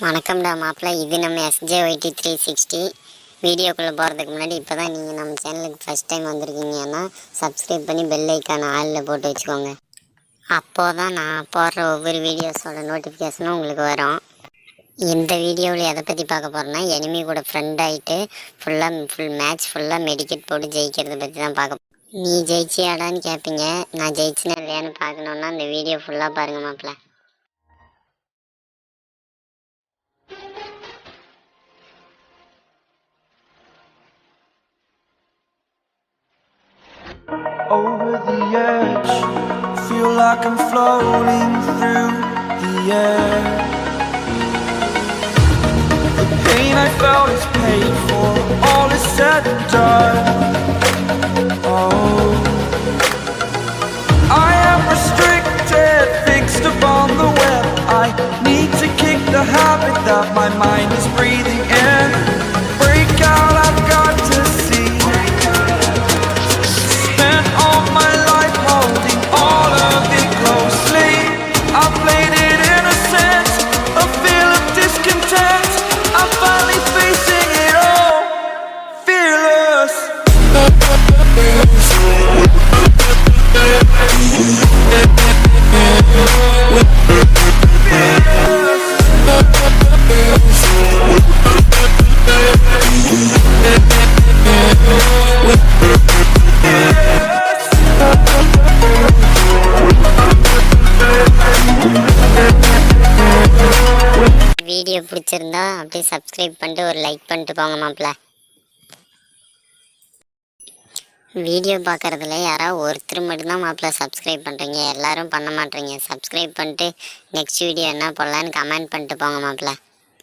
வணக்கம்டா மாப்பிள்ள. இது நம்ம SJYT 360 வீடியோக்குள்ளே போகிறதுக்கு முன்னாடி இப்போ தான் நீங்கள் நம்ம சேனலுக்கு ஃபஸ்ட் டைம் வந்திருக்கீங்கன்னா சப்ஸ்கிரைப் பண்ணி பெல் ஐக்கான ஆளில் போட்டு வச்சுக்கோங்க. அப்போது தான் நான் போடுற ஒவ்வொரு வீடியோஸோட நோட்டிஃபிகேஷனும் உங்களுக்கு வரும். இந்த வீடியோவில் எதை பற்றி பார்க்க போகிறோன்னா எனிமி கூட ஃப்ரெண்ட் ஆகிட்டு ஃபுல் மேட்ச் ஃபுல்லாக மெடிக்கெட் போட்டு ஜெயிக்கிறத பற்றி தான் பார்க்க. நீ ஜெயிச்சியாடான்னு கேட்பீங்க. நான் ஜெயிச்சினா இல்லையான்னு பார்க்கணுன்னா இந்த வீடியோ ஃபுல்லாக பாருங்கள் மாப்பிள்ள. Over the edge, feel like I'm floating through the air. The pain I felt is paid for, all is said and done. Oh, I am restricted, fixed upon the web. I need to kick the habit that my mind is breathing in. Break out, I've got to see. Spent all my life holding all of it closely. I played it innocent, a feel of discontent. I'm finally facing it all, fearless. Video பிடிச்சிருந்தா அப்படியே subscribe பண்ணிட்டு ஒரு like பண்ணிட்டு போங்க மாப்பிள்ள. Video பார்க்குறதுல யாராவது ஒருத்தர் மட்டும்தான் மாப்பிள்ள சப்ஸ்கிரைப் பண்ணுறீங்க, எல்லோரும் பண்ண மாட்டேறீங்க. சப்ஸ்கிரைப் பண்ணிட்டு நெக்ஸ்ட் வீடியோ என்ன போடலான்னு கமெண்ட் பண்ணிட்டு போங்க மாப்பிள்ள.